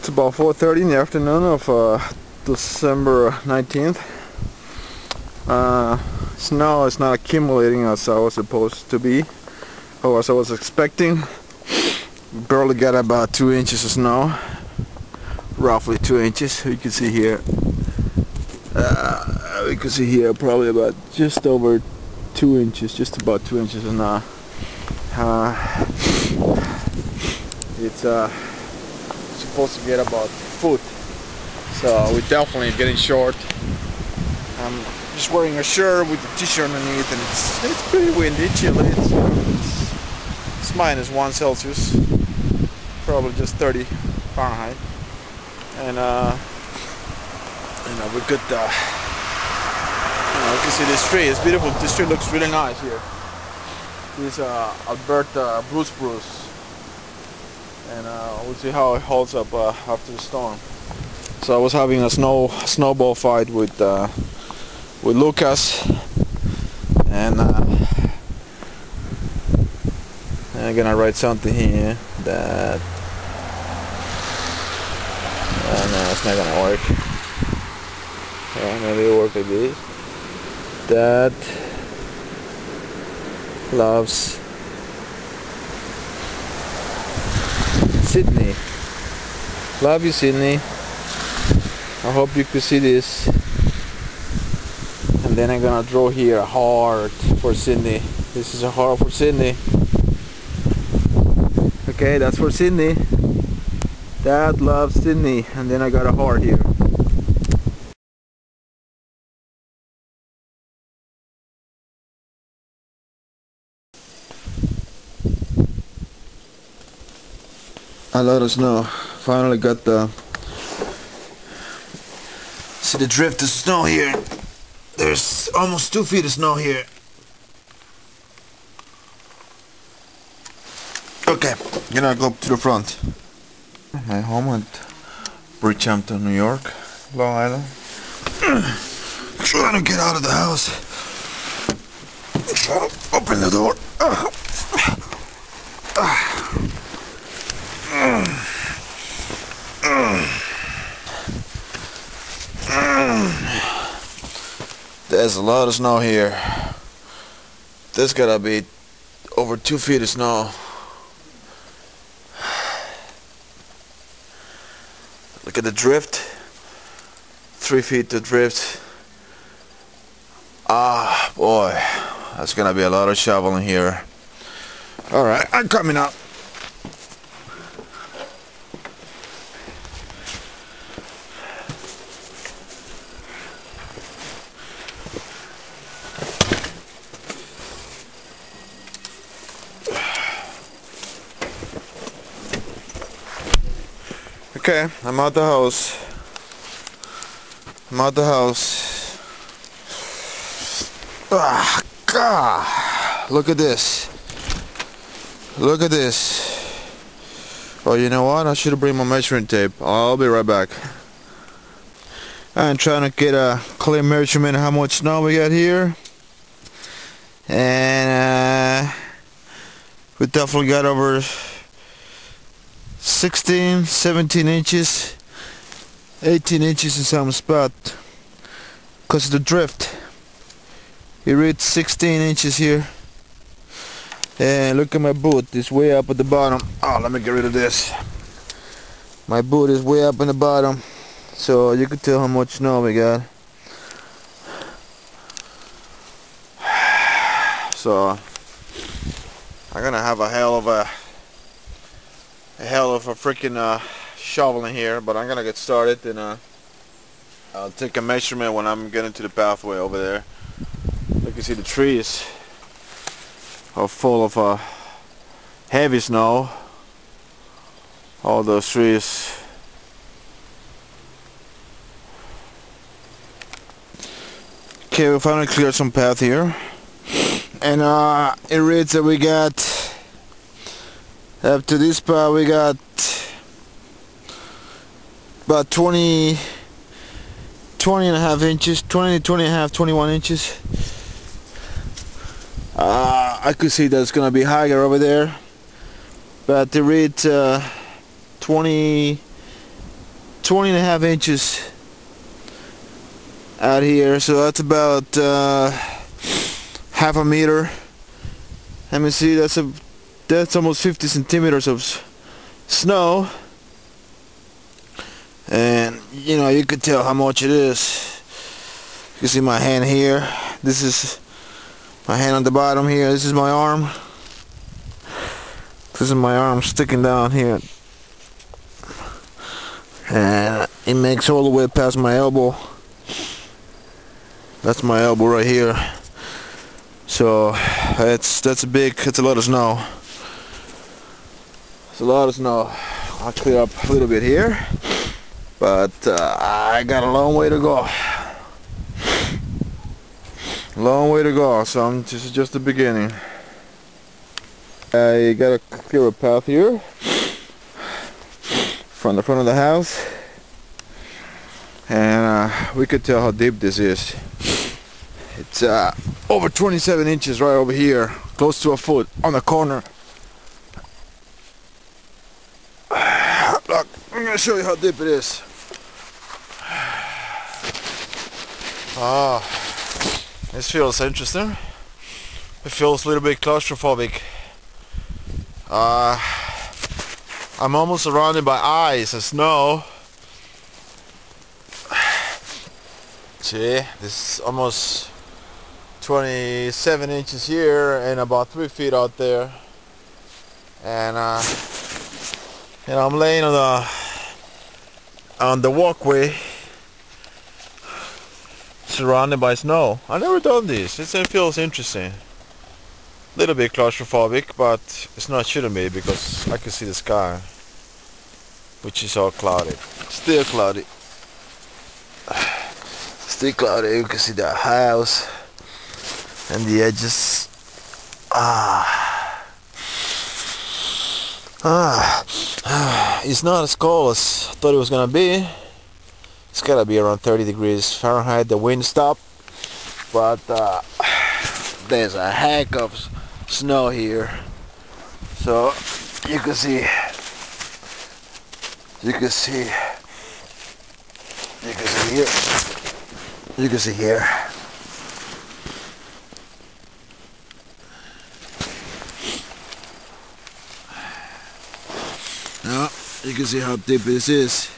It's about 4:30 in the afternoon of December 19th. Snow is not accumulating as I was supposed to be, or as I was expecting. Barely got about 2 inches of snow, roughly 2 inches. You can see here. We can see here probably about just over 2 inches, just about 2 inches of snow. It's supposed to get about a foot, so we're definitely getting short. I'm just wearing a shirt with a t-shirt underneath, and it's pretty windy, chilly. It's -1 Celsius, probably just 30 Fahrenheit, and we could you can see this tree. It's beautiful. This tree looks really nice here. This Alberta spruce, and we'll see how it holds up after the storm. So I was having a snowball fight with Lucas, and I'm gonna write something here that no, it's not gonna work. Maybe it'll work like this. That loves Sydney. Love you, Sydney. I hope you could see this. And then I'm gonna draw here a heart for Sydney. This is a heart for Sydney. Okay, that's for Sydney. Dad loves Sydney. And then I got a heart here. A lot of snow. Finally got the... See the drift of snow here. There's almost 2 feet of snow here. Okay, I'm gonna go to the front. My home at Bridgehampton, New York, Long Island. Trying to get out of the house. Trying to open the door. There's a lot of snow here. There's gotta be over 2 feet of snow. Look at the drift. 3 feet to drift. Ah, boy, that's gonna be a lot of shoveling here. Alright, I'm coming up. Okay, I'm out the house. Ah, God. Look at this. Oh, you know what? I should have bring my measuring tape. I'll be right back. I'm trying to get a clear measurement of how much snow we got here. And we definitely got over 16, 17 inches, 18 inches in some spot because of the drift. It reached 16 inches here. And look at my boot, it's way up at the bottom. Oh, let me get rid of this. My boot is way up in the bottom, so you can tell how much snow we got. So I'm gonna have a hell of a freaking shovel in here, but I'm gonna get started, and I'll take a measurement when I'm getting to the pathway over there. You can see the trees are full of heavy snow. All those trees. Okay, we finally cleared some path here, and it reads that we got up to this spot we got about 20 and a half inches, 20 and a half, 21 inches. I could see that it's gonna be higher over there, but they read 20 20.5 inches out here, so that's about half a meter. Let me see, that's almost 50 centimeters of snow, and you know, you could tell how much it is. You can see my hand here. This is my hand on the bottom here. This is my arm. This is my arm sticking down here, and it makes all the way past my elbow. That's my elbow right here. So that's a lot of snow. It's a lot of snow. I'll clear up a little bit here, but I got a long way to go. Long way to go. So this is just the beginning. I got a clear path here from the front of the house, and we could tell how deep this is. It's over 27 inches right over here, close to a foot on the corner. Look, I'm gonna show you how deep it is. This feels interesting. It feels a little bit claustrophobic. I'm almost surrounded by ice and snow. See, this is almost 27 inches here and about 3 feet out there, and I'm laying on the walkway surrounded by snow. I've never done this. It feels interesting. A little bit claustrophobic, but it's not, shouldn't be, because I can see the sky, which is all cloudy. Still cloudy. Still cloudy. You can see the house and the edges. It's not as cold as I thought it was gonna be. It's gotta be around 30 degrees Fahrenheit. The wind stopped, but there's a heck of snow here, so you can see here. Now you can see how deep this is.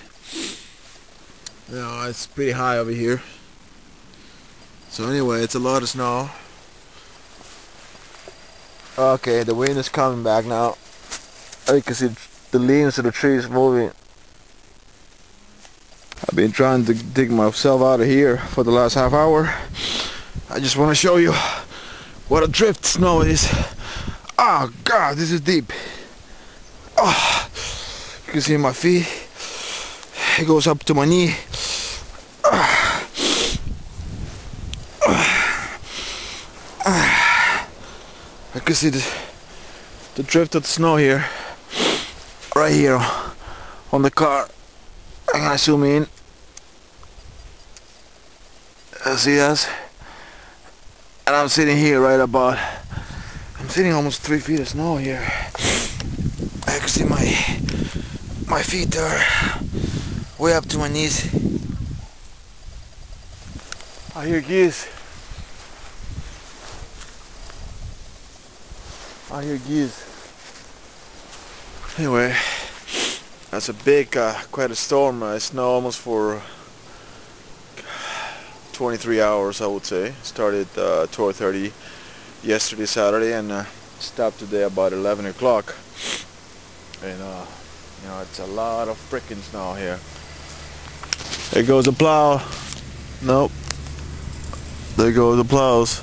You know, it's pretty high over here. So anyway, it's a lot of snow. Okay, the wind is coming back now. You can see the leaves of the trees moving. I've been trying to dig myself out of here for the last half hour. I just want to show you what a drift snow is. Oh God, this is deep. Oh, you can see my feet. It goes up to my knee. I can see the drift of the snow here, right here on the car. I'm gonna zoom in. See us? And I'm sitting here right about, I'm sitting almost 3 feet of snow here. I can see my feet are way up to my knees. I hear geese. I hear geese. Anyway, that's a big, quite a storm. It snowed almost for 23 hours, I would say. Started 12:30 yesterday, Saturday, and stopped today about 11 o'clock. And you know, it's a lot of freaking snow here. There goes the plow. Nope. There go the plows.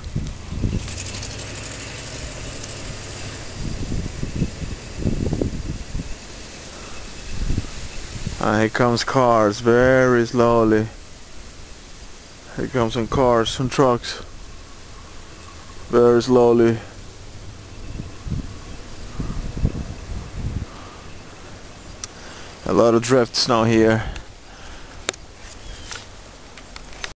Here comes cars very slowly. Here comes some cars, some trucks, very slowly. A lot of drift snow here.